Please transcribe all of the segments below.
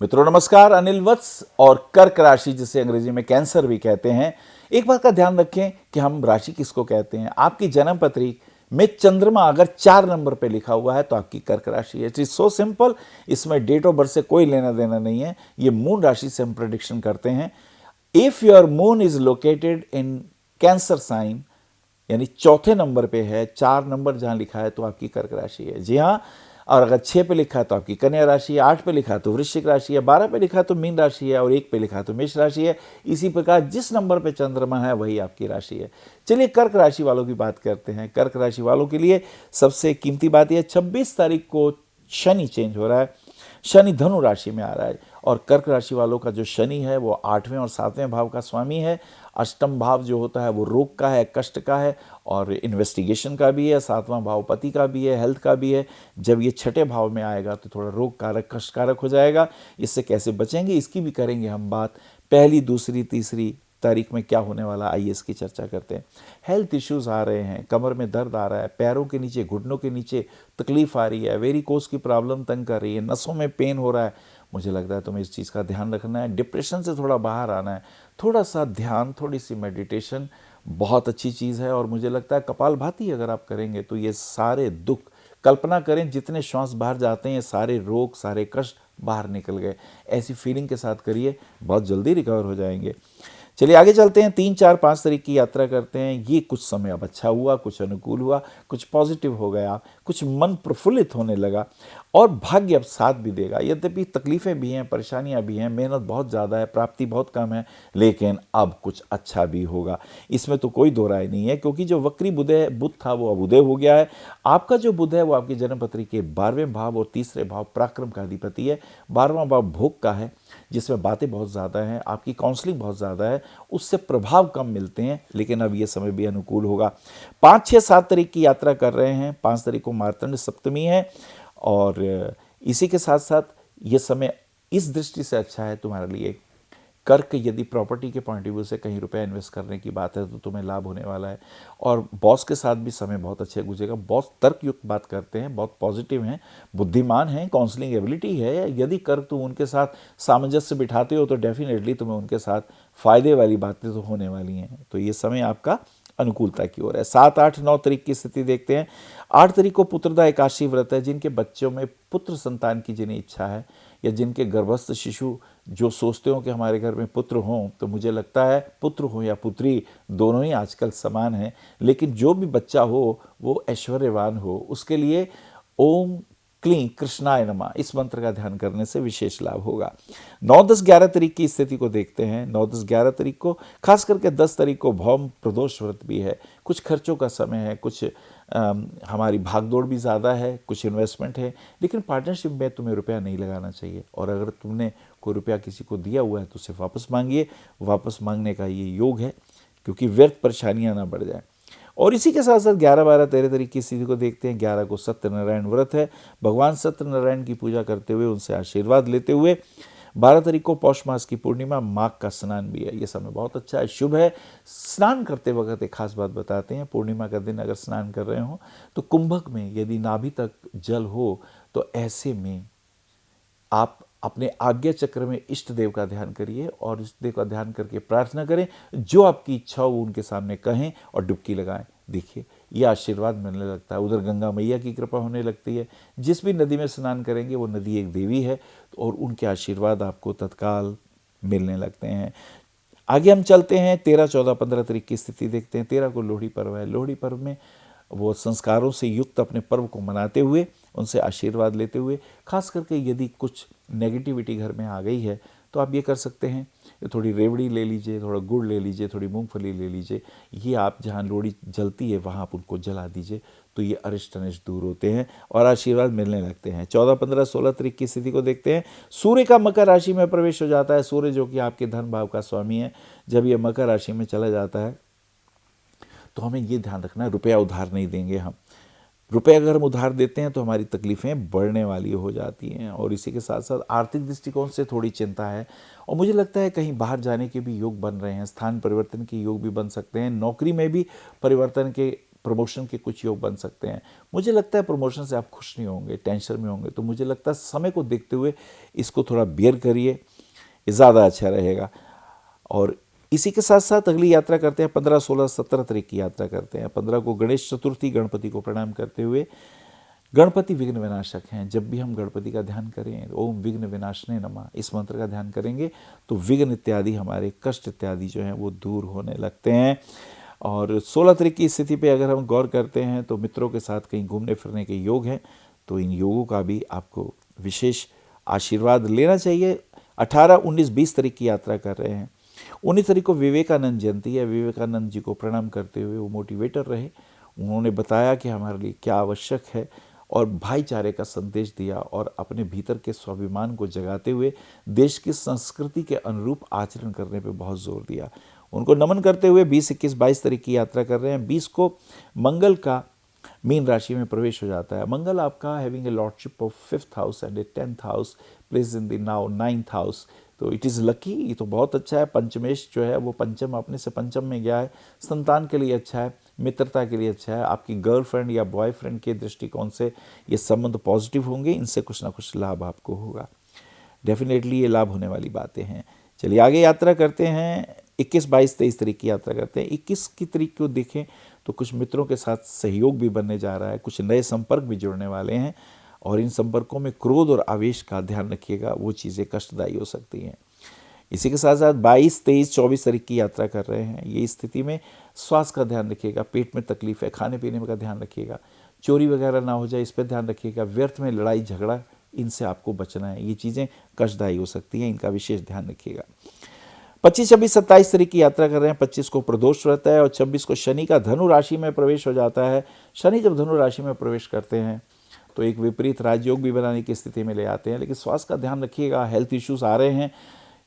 मित्रों नमस्कार। अनिल वत्स और कर्क राशि, जिसे अंग्रेजी में कैंसर भी कहते हैं, एक बात का ध्यान रखें कि हम राशि किसको कहते हैं। आपकी जन्म पत्री में चंद्रमा अगर 4 नंबर पे लिखा हुआ है तो आपकी कर्क राशि है। It is so simple. इसमें डेट ऑफ बर्थ से कोई लेना देना नहीं है। ये मून राशि से हम प्रेडिक्शन करते हैं। If your moon is located in Cancer sign, यानी चौथे नंबर पे है, 4 नंबर जहां लिखा है तो आपकी कर्क राशि है। जी हाँ। और अगर 6 पे लिखा है तो आपकी कन्या राशि है, 8 पे लिखा है तो वृश्चिक राशि है, 12 पे लिखा है तो मीन राशि है और 1 पे लिखा है तो मेष राशि है। इसी प्रकार जिस नंबर पे चंद्रमा है वही आपकी राशि है। चलिए कर्क राशि वालों की बात करते हैं। कर्क राशि वालों के लिए सबसे कीमती बात यह 26 तारीख को शनि चेंज हो रहा है। शनि धनु राशि में आ रहा है और कर्क राशि वालों का जो शनि है वो 8वें और 7वें भाव का स्वामी है। अष्टम भाव जो होता है वो रोग का है, कष्ट का है और इन्वेस्टिगेशन का भी है। 7वां भाव पति का भी है, हेल्थ का भी है। जब ये छठे भाव में आएगा तो थोड़ा रोग कारक, कष्ट कारक हो जाएगा। इससे कैसे बचेंगे इसकी भी करेंगे हम बात। पहली, दूसरी, तीसरी तारीख में क्या होने वाला, आइए इसकी चर्चा करते हैं। हेल्थ इश्यूज आ रहे हैं, कमर में दर्द आ रहा है, पैरों के नीचे, घुटनों के नीचे तकलीफ आ रही है, वेरिकोस की प्रॉब्लम तंग कर रही है, नसों में पेन हो रहा है। मुझे लगता है तुम्हें इस चीज़ का ध्यान रखना है। डिप्रेशन से थोड़ा बाहर आना है। थोड़ा सा ध्यान, थोड़ी सी मेडिटेशन बहुत अच्छी चीज़ है। और मुझे लगता है कपालभाति अगर आप करेंगे तो ये सारे दुख, कल्पना करें जितने श्वास बाहर जाते हैं, सारे रोग, सारे कष्ट बाहर निकल गए। ऐसी फीलिंग के साथ करिए, बहुत जल्दी रिकवर हो जाएंगे। चलिए आगे चलते हैं। 3, 4, 5 तारीख की यात्रा करते हैं। ये कुछ समय अब अच्छा हुआ, कुछ अनुकूल हुआ, कुछ पॉजिटिव हो गया, कुछ मन प्रफुल्लित होने लगा और भाग्य अब साथ भी देगा। यद्यपि तकलीफें भी हैं, परेशानियां भी हैं, मेहनत बहुत ज़्यादा है, प्राप्ति बहुत कम है, लेकिन अब कुछ अच्छा भी होगा। इसमें तो कोई दो राय नहीं है, क्योंकि जो वक्री बुध था वो अब उदय हो गया है। आपका जो बुध है वो आपकी जन्मपत्री के 12वें भाव और तीसरे भाव पराक्रम का अधिपति है। 12वां भाव भोग का है, जिसमें बातें बहुत ज़्यादा हैं, आपकी काउंसलिंग बहुत ज़्यादा है, उससे प्रभाव कम मिलते हैं। लेकिन अब ये समय भी अनुकूल होगा। 5, 6, 7 तारीख की यात्रा कर रहे हैं। 5 तारीख को मार्तंड सप्तमी है और इसी के साथ साथ ये समय इस दृष्टि से अच्छा है तुम्हारे लिए। कर्क, यदि प्रॉपर्टी के पॉइंट ऑफ व्यू से कहीं रुपया इन्वेस्ट करने की बात है तो तुम्हें लाभ होने वाला है। और बॉस के साथ भी समय बहुत अच्छे गुजरेगा। बॉस तर्कयुक्त बात करते हैं, बहुत पॉजिटिव हैं, बुद्धिमान हैं, काउंसलिंग एबिलिटी है। यदि कर्क तुम उनके साथ सामंजस्य बिठाते हो तो डेफिनेटली तुम्हें उनके साथ फायदे वाली बातें तो होने वाली हैं। तो ये समय आपका अनुकूलता की ओर है। 7, 8, 9 तारीख की स्थिति देखते हैं। 8 तारीख को पुत्रदा एकादशी व्रत है। जिनके बच्चों में पुत्र संतान की जिन्हें इच्छा है या जिनके गर्भस्थ शिशु जो सोचते हो कि हमारे घर में पुत्र हों, तो मुझे लगता है पुत्र हो या पुत्री दोनों ही आजकल समान हैं। लेकिन जो भी बच्चा हो वो ऐश्वर्यवान हो, उसके लिए ओम क्लीं कृष्णाय नमः इस मंत्र का ध्यान करने से विशेष लाभ होगा। 9, 10, 11 तारीख की स्थिति को देखते हैं। 9, 10, 11 तारीख को, खास करके 10 तारीख को भौम प्रदोष व्रत भी है। कुछ खर्चों का समय है, कुछ हमारी भागदौड़ भी ज़्यादा है, कुछ इन्वेस्टमेंट है। लेकिन पार्टनरशिप में तुम्हें रुपया नहीं लगाना चाहिए। और अगर तुमने कोई रुपया किसी को दिया हुआ है तो उसे वापस मांगिए। वापस मांगने का ये योग है, क्योंकि व्यर्थ परेशानियां ना बढ़ जाए। और इसी के साथ साथ 11, 12, 13 तारीख की स्थिति को देखते हैं। 11 को सत्यनारायण व्रत है। भगवान सत्यनारायण की पूजा करते हुए, उनसे आशीर्वाद लेते हुए 12 तारीख को पौष मास की पूर्णिमा, माघ का स्नान भी है। ये समय बहुत अच्छा है, शुभ है। स्नान करते वक्त एक खास बात बताते हैं। पूर्णिमा का दिन अगर स्नान कर रहे हो तो कुंभक में यदि नाभि तक जल हो तो ऐसे में आप अपने आज्ञा चक्र में इष्ट देव का ध्यान करिए और इष्ट देव का ध्यान करके प्रार्थना करें। जो आपकी इच्छा हो उनके सामने कहें और डुबकी लगाएं। देखिए ये आशीर्वाद मिलने लगता है। उधर गंगा मैया की कृपा होने लगती है। जिस भी नदी में स्नान करेंगे वो नदी एक देवी है और उनके आशीर्वाद आपको तत्काल मिलने लगते हैं। आगे हम चलते हैं। 13, 14, 15 तारीख की स्थिति देखते हैं। 13 को लोहड़ी पर्व है। लोहड़ी पर्व में वो संस्कारों से युक्त अपने पर्व को मनाते हुए, उनसे आशीर्वाद लेते हुए, खास करके यदि कुछ नेगेटिविटी घर में आ गई है तो आप ये कर सकते हैं, थोड़ी रेवड़ी ले लीजिए, थोड़ा गुड़ ले लीजिए, थोड़ी मूंगफली ले लीजिए। ये आप जहाँ लोहड़ी जलती है वहाँ आप उनको जला दीजिए, तो ये अरिष्ट अनिष्ट दूर होते हैं और आशीर्वाद मिलने लगते हैं। 14, 15, 16 तारीख की स्थिति को देखते हैं। सूर्य का मकर राशि में प्रवेश हो जाता है। सूर्य जो कि आपके धन भाव का स्वामी है, जब ये मकर राशि में चला जाता है तो हमें ये ध्यान रखना है, रुपया उधार नहीं देंगे हम। रुपये अगर हम उधार देते हैं तो हमारी तकलीफ़ें बढ़ने वाली हो जाती हैं। और इसी के साथ साथ आर्थिक दृष्टिकोण से थोड़ी चिंता है। और मुझे लगता है कहीं बाहर जाने के भी योग बन रहे हैं। स्थान परिवर्तन के योग भी बन सकते हैं। नौकरी में भी परिवर्तन के प्रमोशन के कुछ योग बन सकते हैं। मुझे लगता है प्रमोशन से आप खुश नहीं होंगे, टेंशन में होंगे, तो मुझे लगता है समय को देखते हुए इसको थोड़ा बेयर करिए, ये ज़्यादा अच्छा रहेगा। और इसी के साथ साथ अगली यात्रा करते हैं 15, 16, 17 तारीख की यात्रा करते हैं। 15 को गणेश चतुर्थी, गणपति को प्रणाम करते हुए, गणपति विघ्न विनाशक हैं। जब भी हम गणपति का ध्यान करें, ओम विघ्न विनाशने नमः, इस मंत्र का ध्यान करेंगे तो विघ्न इत्यादि, हमारे कष्ट इत्यादि जो हैं वो दूर होने लगते हैं। और 16 तारीख की स्थिति पे अगर हम गौर करते हैं तो मित्रों के साथ कहीं घूमने फिरने के योग हैं, तो इन योगों का भी आपको विशेष आशीर्वाद लेना चाहिए। 18, 19, 20 तारीख की यात्रा कर रहे हैं। 19 तारीख को विवेकानंद जयंती है। विवेकानंद जी को प्रणाम करते हुए वो मोटिवेटर रहे, उन्होंने बताया कि हमारे लिए क्या आवश्यक है और भाईचारे का संदेश दिया और अपने भीतर के स्वाभिमान को जगाते हुए देश की संस्कृति के अनुरूप आचरण करने पे बहुत जोर दिया। उनको नमन करते हुए 20, 21, 22 तारीख की यात्रा कर रहे हैं। 20 को मंगल का मीन राशि में प्रवेश हो जाता है। मंगल आपका having a lordship of 5th house and A 10th house, place in the now 9th house, तो इट इज़ लकी, ये तो बहुत अच्छा है। पंचमेश जो है वो पंचम अपने से पंचम में गया है, संतान के लिए अच्छा है, मित्रता के लिए अच्छा है। आपकी गर्लफ्रेंड या बॉयफ्रेंड के दृष्टिकोण से ये संबंध पॉजिटिव होंगे, इनसे कुछ ना कुछ लाभ आपको होगा। डेफिनेटली ये लाभ होने वाली बातें हैं। चलिए आगे यात्रा करते हैं। 21, 22, 23 तारीख की यात्रा करते हैं। 21 की तारीख को देखें तो कुछ मित्रों के साथ सहयोग भी बनने जा रहा है, कुछ नए संपर्क भी जुड़ने वाले हैं और इन संपर्कों में क्रोध और आवेश का ध्यान रखिएगा, वो चीज़ें कष्टदायी हो सकती हैं। इसी के साथ साथ 22, 23, 24 तारीख की यात्रा कर रहे हैं। ये स्थिति में स्वास्थ्य का ध्यान रखिएगा, पेट में तकलीफ है, खाने पीने का ध्यान रखिएगा, चोरी वगैरह ना हो जाए इस पर ध्यान रखिएगा, व्यर्थ में लड़ाई झगड़ा इनसे आपको बचना है, ये चीज़ें कष्टदायी हो सकती हैं, इनका विशेष ध्यान रखिएगा। 25, 26, 27 तारीख की यात्रा कर रहे हैं। 25 को प्रदोष रहता है और 26 को शनि का धनु राशि में प्रवेश हो जाता है। शनि जब धनु राशि में प्रवेश करते हैं तो एक विपरीत राजयोग भी बनाने की स्थिति में ले आते हैं, लेकिन स्वास्थ्य का ध्यान रखिएगा। हेल्थ इश्यूज आ रहे हैं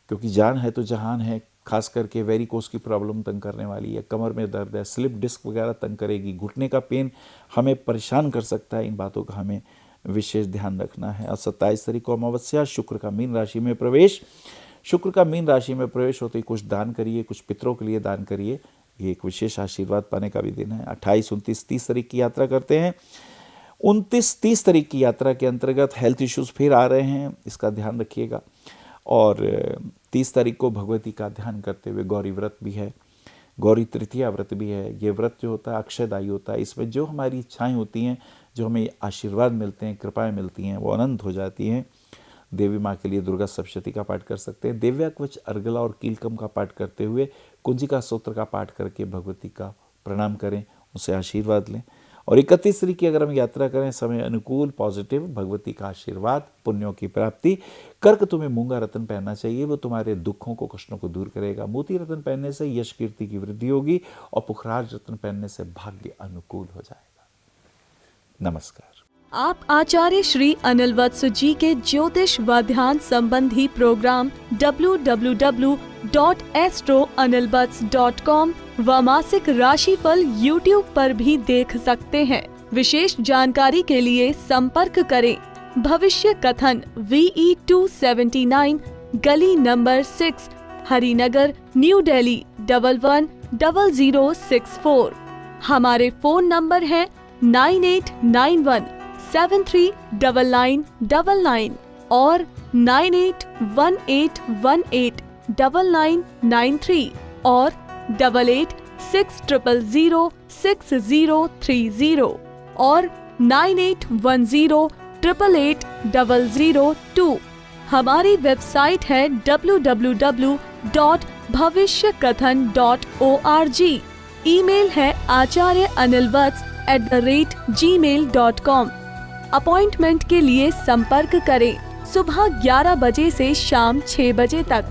क्योंकि जान है तो जहान है, खास करके वेरिकोस की प्रॉब्लम तंग करने वाली है, कमर में दर्द है, स्लिप डिस्क वगैरह तंग करेगी, घुटने का पेन हमें परेशान कर सकता है, इन बातों का हमें विशेष ध्यान रखना है। और 27 तारीख को अमावस्या, शुक्र का मीन राशि में प्रवेश। शुक्र का मीन राशि में प्रवेश होते ही कुछ दान करिए, कुछ पितरों के लिए दान करिए, ये एक विशेष आशीर्वाद पाने का भी दिन है। 28, 29, 30 तारीख की यात्रा करते हैं। 29, 30 तारीख की यात्रा के अंतर्गत हेल्थ इश्यूज फिर आ रहे हैं, इसका ध्यान रखिएगा। और 30 तारीख को भगवती का ध्यान करते हुए गौरी व्रत भी है, गौरी तृतीया व्रत भी है। ये व्रत जो होता है अक्षयदायी होता है, इसमें जो हमारी इच्छाएं होती हैं, जो हमें आशीर्वाद मिलते हैं, कृपाएं मिलती हैं, वो अनंत हो जाती हैं। देवी माँ के लिए दुर्गा सप्तशती का पाठ कर सकते हैं। दिव्या कवच, अर्गला और कीलकम का पाठ करते हुए कुंजिका स्तोत्र का पाठ करके भगवती का प्रणाम करें, उनसे आशीर्वाद लें। और 31 तारीख की अगर हम यात्रा करें, समय अनुकूल, पॉजिटिव, भगवती का आशीर्वाद, पुण्यों की प्राप्ति। कर्क तुम्हें मूंगा रत्न पहनना चाहिए, वो तुम्हारे दुखों को, कष्टों को दूर करेगा। मोती रत्न पहनने से यश कीर्ति की वृद्धि होगी और पुखराज रत्न पहनने से भाग्य अनुकूल हो जाएगा। नमस्कार। आप आचार्य श्री अनिल वत्स जी के ज्योतिष व ध्यान संबंधी प्रोग्राम www.astroanilvats.com व मासिक राशिफल YouTube पर भी देख सकते हैं। विशेष जानकारी के लिए संपर्क करें। भविष्य कथन VE 279, गली नंबर 6, हरिनगर, न्यू दिल्ली 110064। हमारे फोन नंबर है 9891739999 और 9818189993 और 8860006030 और 9810880002। हमारी वेबसाइट है www.bhavishyakathan.org। ईमेल है acharyaanilvats@gmail.com। अपॉइंटमेंट के लिए संपर्क करें सुबह 11 बजे से शाम 6 बजे तक।